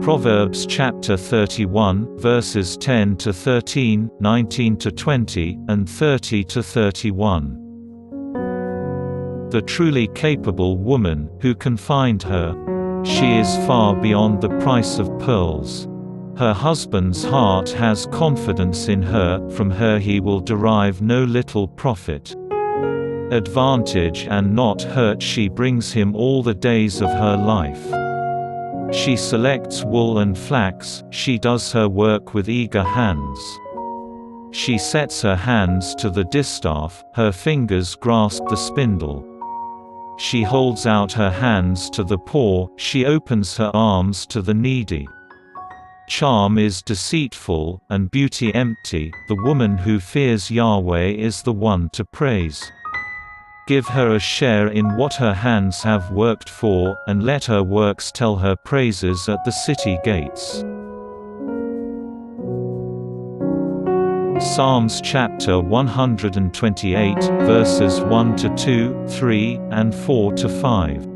Proverbs chapter 31, verses 10 to 13, 19 to 20, and 30 to 31. The truly capable woman, who can find her? She is far beyond the price of pearls. Her husband's heart has confidence in her, from her he will derive no little profit. Advantage and not hurt she brings him all the days of her life. She selects wool and flax, she does her work with eager hands. She sets her hands to the distaff, her fingers grasp the spindle. She holds out her hands to the poor, she opens her arms to the needy. Charm is deceitful, and beauty empty, the woman who fears Yahweh is the one to praise. Give her a share in what her hands have worked for, and let her works tell her praises at the city gates. Psalms chapter 128, verses 1 to 2, 3, and 4 to 5.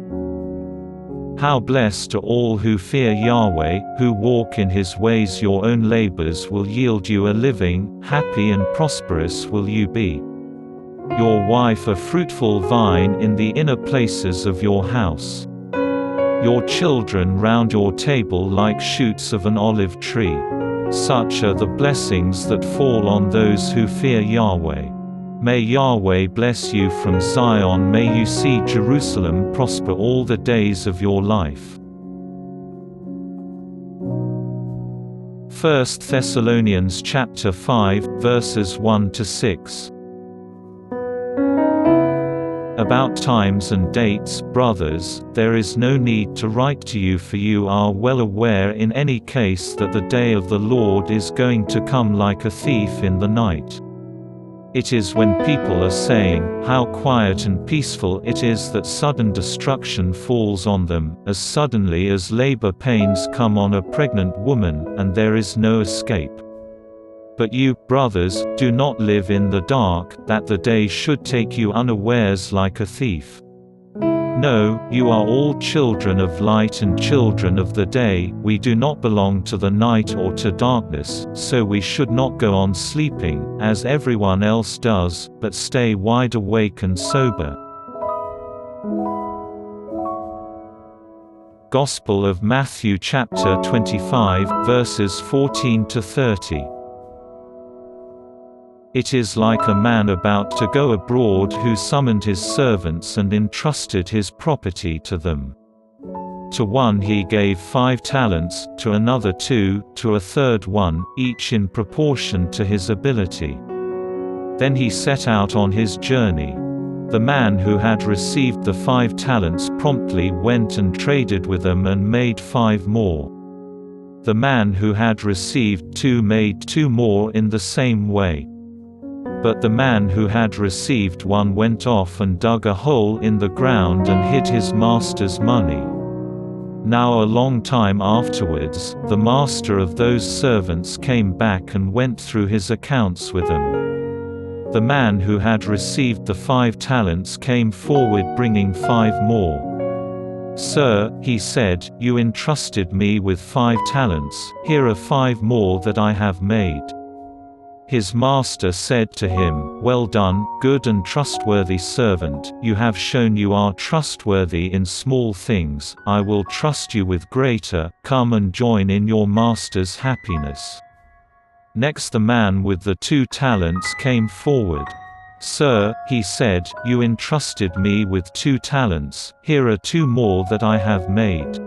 How blessed are all who fear Yahweh, who walk in his ways. Your own labors will yield you a living, happy and prosperous will you be. Your wife a fruitful vine in the inner places of your house. Your children round your table like shoots of an olive tree. Such are the blessings that fall on those who fear Yahweh. May Yahweh bless you from Zion, may you see Jerusalem prosper all the days of your life. 1 Thessalonians chapter 5, verses 1 to 6. About times and dates, brothers, there is no need to write to you, for you are well aware in any case that the day of the Lord is going to come like a thief in the night. It is when people are saying, "How quiet and peaceful it is," that sudden destruction falls on them, as suddenly as labor pains come on a pregnant woman, and there is no escape. But you, brothers, do not live in the dark, that the day should take you unawares like a thief. No, you are all children of light and children of the day. We do not belong to the night or to darkness, so we should not go on sleeping, as everyone else does, but stay wide awake and sober. Gospel of Matthew chapter 25, verses 14 to 30. It is like a man about to go abroad who summoned his servants and entrusted his property to them. To one he gave 5 talents, to another 2, to a third 1, each in proportion to his ability. Then he set out on his journey. The man who had received the 5 talents promptly went and traded with them and made 5 more. The man who had received 2 made 2 more in the same way. But the man who had received 1 went off and dug a hole in the ground and hid his master's money. Now a long time afterwards, the master of those servants came back and went through his accounts with them. The man who had received the 5 talents came forward bringing 5 more. "Sir," he said, "you entrusted me with 5 talents, here are 5 more that I have made." His master said to him, "Well done, good and trustworthy servant, you have shown you are trustworthy in small things, I will trust you with greater, come and join in your master's happiness." Next the man with the 2 talents came forward. "Sir," he said, "you entrusted me with 2 talents, here are 2 more that I have made."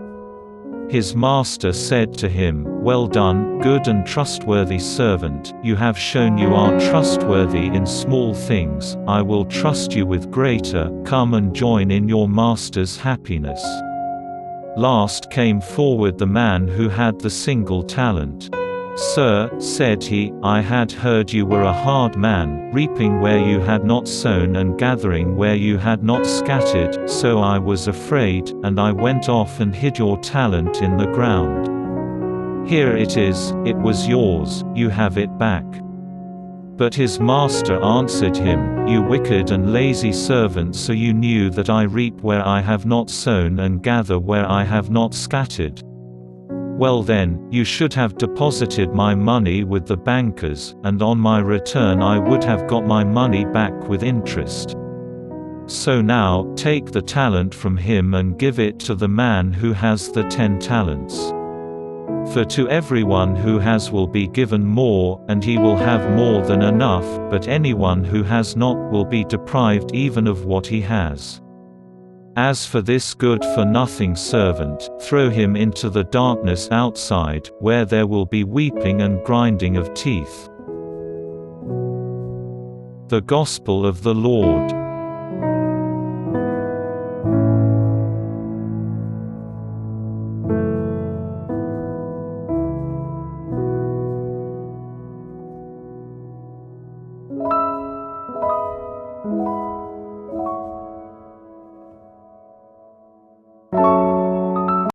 His master said to him, "Well done, good and trustworthy servant, you have shown you are trustworthy in small things, I will trust you with greater, come and join in your master's happiness." Last came forward the man who had the single talent. "Sir," said he, "I had heard you were a hard man, reaping where you had not sown and gathering where you had not scattered, so I was afraid, and I went off and hid your talent in the ground. Here it is, it was yours, you have it back." But his master answered him, "You wicked and lazy servant, so you knew that I reap where I have not sown and gather where I have not scattered. Well then, you should have deposited my money with the bankers, and on my return I would have got my money back with interest. So now, take the talent from him and give it to the man who has the 10 talents. For to everyone who has will be given more, and he will have more than enough, but anyone who has not will be deprived even of what he has. As for this good-for-nothing servant, throw him into the darkness outside, where there will be weeping and grinding of teeth. The Gospel of the Lord.